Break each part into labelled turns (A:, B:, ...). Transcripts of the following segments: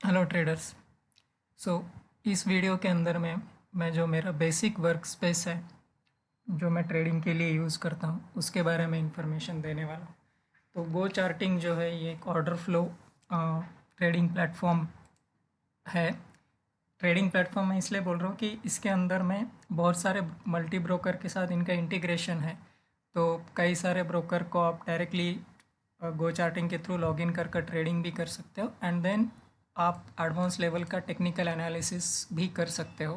A: Hello traders. सो इस video के अंदर में मैं जो मेरा बेसिक वर्क स्पेस है जो मैं ट्रेडिंग के लिए यूज़ करता हूँ उसके बारे में इंफॉर्मेशन देने वाला हूँ। तो गो चार्टिंग जो है ये एक ऑर्डर फ्लो ट्रेडिंग प्लेटफॉर्म है। ट्रेडिंग प्लेटफॉर्म मैं इसलिए बोल रहा हूँ कि इसके अंदर में बहुत सारे मल्टी ब्रोकर के साथ इनका इंटीग्रेशन है। तो कई सारे ब्रोकर को आप डायरेक्टली गो चार्टिंग के थ्रू लॉगिन कर कर ट्रेडिंग भी कर सकते हो एंड देन आप एडवांस लेवल का टेक्निकल एनालिसिस भी कर सकते हो।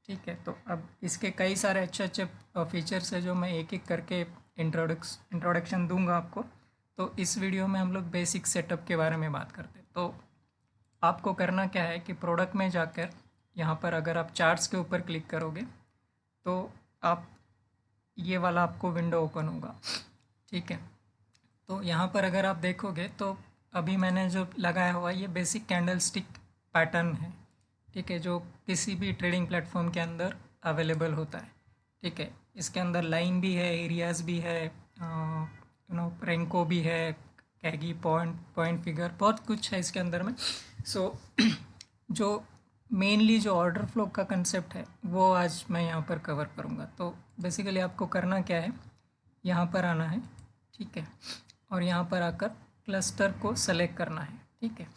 A: ठीक है, तो अब इसके कई सारे अच्छे अच्छे फीचर्स है जो मैं एक एक करके इंट्रोडक्शन दूंगा आपको। तो इस वीडियो में हम लोग बेसिक सेटअप के बारे में बात करते हैं। तो आपको करना क्या है कि प्रोडक्ट में जाकर यहाँ पर अगर आप चार्ट्स के ऊपर क्लिक करोगे तो आप ये वाला आपको विंडो ओपन होगा। ठीक है, तो यहाँ पर अगर आप देखोगे तो अभी मैंने जो लगाया हुआ है ये बेसिक कैंडल स्टिक पैटर्न है। ठीक है, जो किसी भी ट्रेडिंग प्लेटफॉर्म के अंदर अवेलेबल होता है। ठीक है, इसके अंदर लाइन भी है, एरियाज भी है, रेंको भी है, कैगी पॉइंट पॉइंट फिगर, बहुत कुछ है इसके अंदर में। सो जो मेनली जो ऑर्डर फ्लो का कंसेप्ट है वो आज मैं यहाँ पर कवर करूँगा। तो बेसिकली आपको करना क्या है, यहाँ पर आना है। ठीक है, और यहाँ पर आकर क्लस्टर को सेलेक्ट करना है। ठीक है,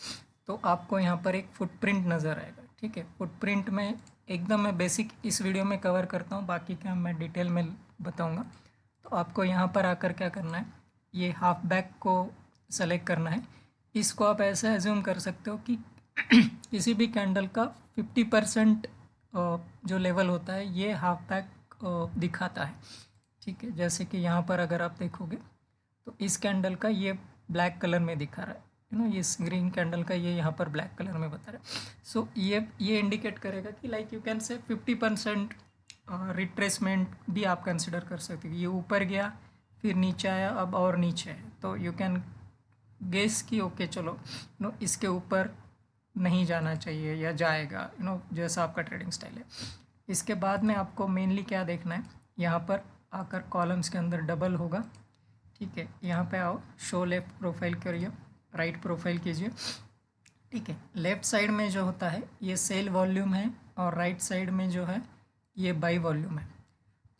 A: तो आपको यहाँ पर एक फुटप्रिंट नज़र आएगा। ठीक है, फुटप्रिंट में एकदम मैं बेसिक इस वीडियो में कवर करता हूँ, बाकी का मैं डिटेल में बताऊँगा। तो आपको यहाँ पर आकर क्या करना है, ये हाफ बैक को सेलेक्ट करना है। इसको आप ऐसा एज्यूम कर सकते हो कि किसी भी कैंडल का 50% जो लेवल होता है ये हाफ बैक दिखाता है। ठीक है, जैसे कि यहाँ पर अगर आप देखोगे तो इस कैंडल का ये ब्लैक कलर में दिखा रहा है, ये ग्रीन कैंडल का ये यहाँ पर ब्लैक कलर में बता रहा है। सो ये इंडिकेट करेगा कि like you can say 50% retracement भी आप कंसिडर कर सकते हो। ये ऊपर गया फिर नीचे आया, अब और नीचे है, तो यू कैन गेस कि ओके चलो इसके ऊपर नहीं जाना चाहिए या जाएगा, जैसा आपका ट्रेडिंग स्टाइल है। इसके बाद में आपको मेनली क्या देखना है, यहाँ पर आकर कॉलम्स के अंदर डबल होगा। ठीक है, यहाँ पे आओ, शो लेफ्ट प्रोफाइल करिए, राइट प्रोफाइल कीजिए। ठीक है, लेफ्ट साइड में जो होता है ये सेल वॉल्यूम है और राइट साइड में जो है ये बाई वॉल्यूम है।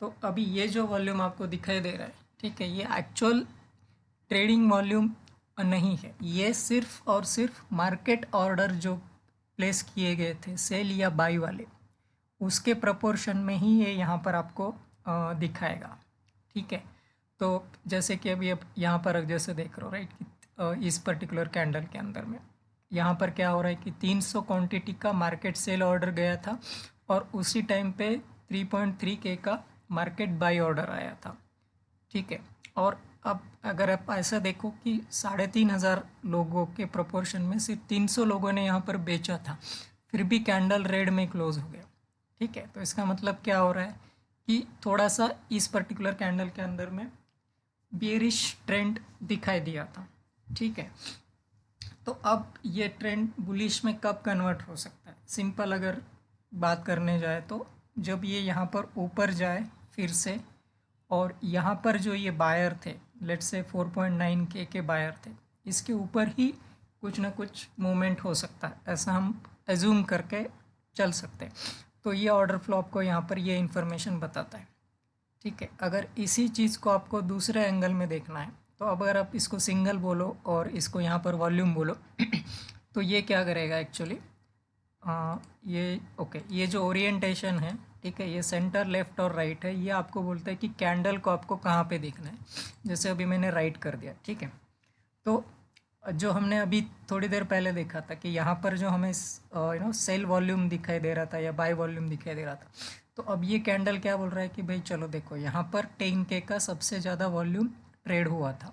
A: तो अभी ये जो वॉल्यूम आपको दिखाई दे रहा है, ठीक है, ये एक्चुअल ट्रेडिंग वॉल्यूम नहीं है, ये सिर्फ और सिर्फ मार्केट ऑर्डर जो प्लेस किए गए थे सेल या बाई वाले, उसके प्रपोर्शन में ही ये यहाँ पर आपको दिखाएगा। ठीक है, तो जैसे कि अभी अब यहाँ पर जैसे देख रहे हो राइट कि इस पर्टिकुलर कैंडल के अंदर में यहाँ पर क्या हो रहा है कि 300 क्वांटिटी का मार्केट सेल ऑर्डर गया था और उसी टाइम पे 3.3 के का मार्केट बाई ऑर्डर आया था। ठीक है, और अब अगर आप ऐसा देखो कि 3,500 लोगों के प्रोपोर्शन में सिर्फ 300 लोगों ने यहाँ पर बेचा था, फिर भी कैंडल रेड में क्लोज हो गया। ठीक है, तो इसका मतलब क्या हो रहा है कि थोड़ा सा इस पर्टिकुलर कैंडल के अंदर में बेरिश ट्रेंड दिखाई दिया था। ठीक है, तो अब ये ट्रेंड बुलिश में कब कन्वर्ट हो सकता है, सिंपल अगर बात करने जाए तो जब ये यहाँ पर ऊपर जाए फिर से, और यहाँ पर जो ये बायर थे, लेट्स से 4.9 के बायर थे, इसके ऊपर ही कुछ ना कुछ मूवमेंट हो सकता है, ऐसा हम एज्यूम करके चल सकते हैं। तो ये ऑर्डर फ्लो आपको यहाँ पर ये इन्फॉर्मेशन बताता है। ठीक है, अगर इसी चीज़ को आपको दूसरे एंगल में देखना है तो अब अगर आप इसको सिंगल बोलो और इसको यहाँ पर वॉल्यूम बोलो तो ये क्या करेगा एक्चुअली, ये ओके, ये जो ओरिएंटेशन है, ठीक है, ये सेंटर लेफ्ट और राइट है, ये आपको बोलता है कि कैंडल को आपको कहाँ पे देखना है। जैसे अभी मैंने राइट कर दिया। ठीक है, तो जो हमने अभी थोड़ी देर पहले देखा था कि यहाँ पर जो हमें सेल वॉल्यूम दिखाई दे रहा था या बाय वॉल्यूम दिखाई दे रहा था, तो अब ये कैंडल क्या बोल रहा है कि भाई चलो देखो, यहाँ पर 10K का सबसे ज़्यादा वॉल्यूम ट्रेड हुआ था,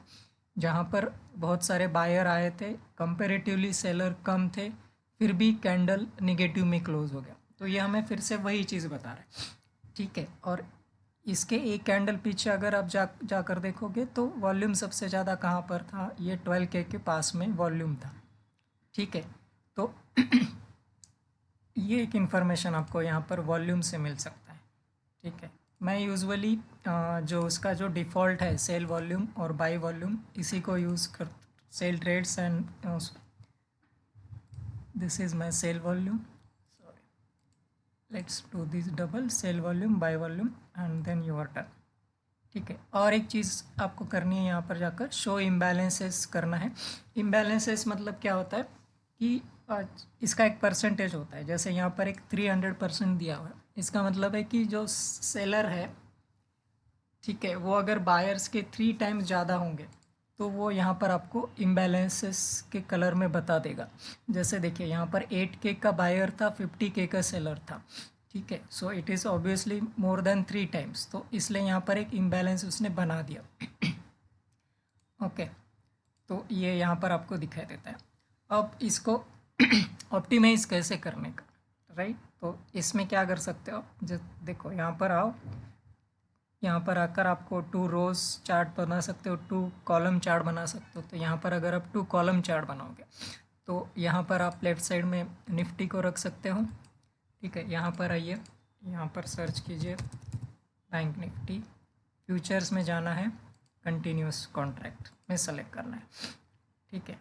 A: जहाँ पर बहुत सारे बायर आए थे, कंपेरेटिवली सेलर कम थे, फिर भी कैंडल निगेटिव में क्लोज हो गया। तो ये हमें फिर से वही चीज़ बता रहा है। ठीक है, और इसके एक कैंडल पीछे अगर आप जाकर देखोगे तो वॉल्यूम सबसे ज़्यादा कहाँ पर था, ये 12K के पास में वॉल्यूम था। ठीक है, तो ये एक इन्फॉर्मेशन आपको यहाँ पर वॉल्यूम से मिल सकता है। ठीक है, मैं यूजुअली जो उसका जो डिफ़ॉल्ट है सेल वॉल्यूम और बाई वॉल्यूम, इसी को यूज़ कर sell trades and this is my sale volume. Sorry, let's do this double sale volume by volume and then you are done. ठीक है, और एक चीज़ आपको करनी है, यहाँ पर जाकर शो इम्बैलेंसेस करना है। इम्बैलेंसेस मतलब क्या होता है कि इसका एक परसेंटेज होता है। जैसे यहाँ पर एक 300% दिया हुआ है, इसका मतलब है कि जो सेलर है, ठीक है, वो अगर बायर्स के 3 टाइम्स ज़्यादा होंगे तो वो यहाँ पर आपको इम्बैलेंसेस के कलर में बता देगा। जैसे देखिए यहाँ पर 8K का बायर था, 50K का सेलर था, ठीक है। So it is obviously more than 3 times, तो इसलिए यहाँ पर एक इम्बैलेंस उसने बना दिया। ओके, तो ये यहाँ पर आपको दिखाई देता है। अब इसको ऑप्टिमाइज कैसे करने का, राइट? तो इसमें क्या कर सकते हो, जो देखो यहाँ पर आओ, यहाँ पर आकर आपको 2 रोज़ चार्ट बना सकते हो, 2 कॉलम चार्ट बना सकते हो। तो यहाँ पर अगर आप 2 कॉलम चार्ट बनाओगे तो यहाँ पर आप लेफ़्ट साइड में निफ्टी को रख सकते हो, ठीक है। यहाँ पर आइए, यहाँ पर सर्च कीजिए बैंक निफ्टी, फ्यूचर्स में जाना है, कंटिन्यूस कॉन्ट्रैक्ट में सेलेक्ट करना है, ठीक है।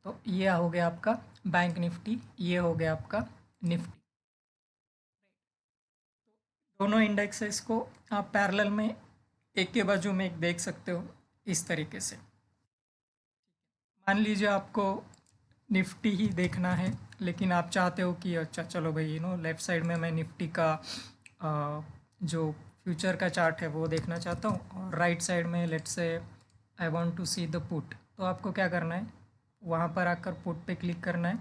A: तो ये हो गया आपका बैंक निफ्टी, ये हो गया आपका निफ्टी। दोनों इंडेक्सेस को आप पैरेलल में एक के बाजू में एक देख सकते हो इस तरीके से। मान लीजिए आपको निफ्टी ही देखना है, लेकिन आप चाहते हो कि अच्छा चलो भाई लेफ़्ट साइड में मैं निफ्टी का जो फ्यूचर का चार्ट है वो देखना चाहता हूँ, और राइट साइड में let's say I want to see the put. तो आपको क्या करना है, वहाँ पर आकर पुट पे क्लिक करना है।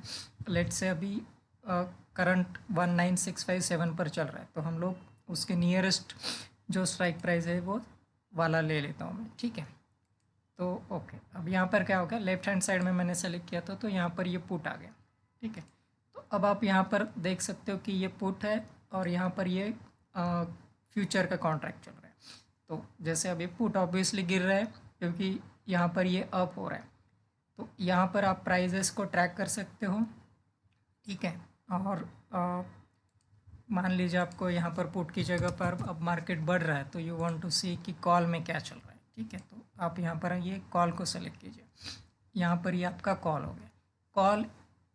A: लेट्स से अभी करंट 19657 पर चल रहा है, तो हम लोग उसके नियरेस्ट जो स्ट्राइक प्राइस है वो वाला ले लेता हूँ मैं, ठीक है। तो ओके, अब यहाँ पर क्या होगा, लेफ्ट हैंड साइड में मैंने सेलेक्ट किया था तो यहाँ पर ये पुट आ गया, ठीक है। तो अब आप यहाँ पर देख सकते हो कि ये पुट है और यहाँ पर ये फ्यूचर का कॉन्ट्रैक्ट चल रहा है। तो जैसे अभी पुट ऑब्वियसली गिर रहा है क्योंकि यहाँ पर ये अप हो रहा है, तो यहाँ पर आप प्राइजेस को ट्रैक कर सकते हो, ठीक है। और मान लीजिए आपको यहाँ पर पुट की जगह पर अब मार्केट बढ़ रहा है तो यू वांट टू सी कि कॉल में क्या चल रहा है, ठीक है। तो आप यहाँ पर ये कॉल को सेलेक्ट कीजिए, यहाँ पर ये आपका कॉल हो गया। कॉल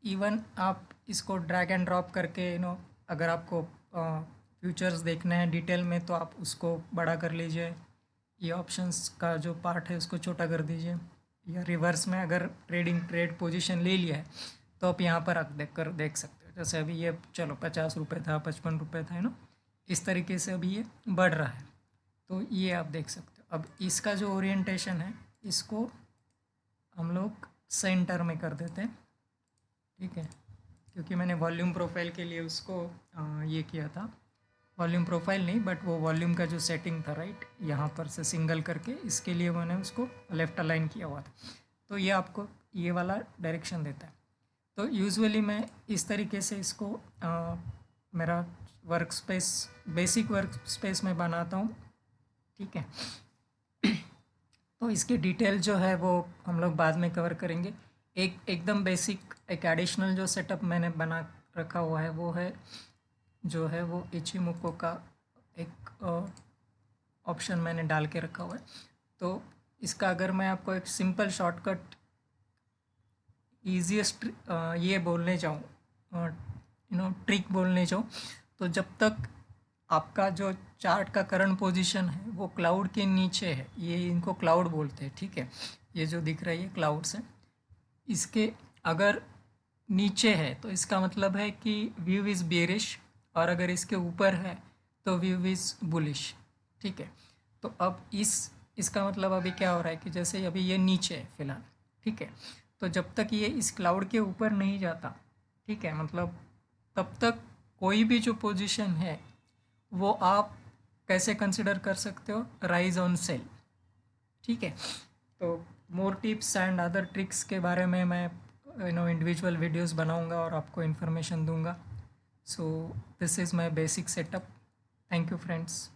A: इवन आप इसको ड्रैग एंड ड्रॉप करके अगर आपको फ्यूचर्स देखना है डिटेल में तो आप उसको बड़ा कर लीजिए, ये ऑप्शंस का जो पार्ट है उसको छोटा कर दीजिए, या रिवर्स में अगर ट्रेड पोजीशन ले लिया है तो आप यहाँ पर देख सकते हो। जैसे अभी ये चलो 50 रुपये था, 55 रुपये था, इस तरीके से अभी ये बढ़ रहा है, तो ये आप देख सकते हो। अब इसका जो ओरिएंटेशन है इसको हम लोग सेंटर में कर देते हैं, ठीक है, क्योंकि मैंने वॉल्यूम प्रोफाइल के लिए उसको ये किया था, वॉल्यूम प्रोफाइल नहीं बट वो वॉल्यूम का जो सेटिंग था, राइट, यहाँ पर से सिंगल करके इसके लिए मैंने उसको लेफ़्ट अलाइन किया हुआ था। तो ये आपको ये वाला डायरेक्शन देता है। तो यूजुअली मैं इस तरीके से इसको मेरा work space, basic work space में बनाता हूँ, ठीक है। तो इसकी डिटेल जो है वो हम लोग बाद में कवर करेंगे। एकदम बेसिक एक एडिशनल जो सेटअप मैंने बना रखा हुआ है वो है जो है वो इचिमुको का एक ऑप्शन मैंने डाल के रखा हुआ है। तो इसका अगर मैं आपको एक सिंपल शॉर्टकट ईजीएस्ट ये बोलने जाऊँ, ट्रिक बोलने जाऊँ, तो जब तक आपका जो चार्ट का करंट पोजीशन है वो क्लाउड के नीचे है, ये इनको क्लाउड बोलते हैं, ठीक है, ये जो दिख रही है क्लाउड्स है, इसके अगर नीचे है तो इसका मतलब है कि व्यू इज़ बेरिश, और अगर इसके ऊपर है तो व्यू इज़ बुलिश, ठीक है। तो अब इसका मतलब अभी क्या हो रहा है कि जैसे अभी ये नीचे है फ़िलहाल, ठीक है, तो जब तक ये इस क्लाउड के ऊपर नहीं जाता, ठीक है, मतलब तब तक कोई भी जो पोजीशन है वो आप कैसे कंसिडर कर सकते हो, राइज ऑन सेल, ठीक है। तो मोर टिप्स एंड अदर ट्रिक्स के बारे में मैं इंडिविजुअल वीडियोस बनाऊंगा और आपको इन्फॉर्मेशन दूंगा। So this is my basic setup. Thank you friends.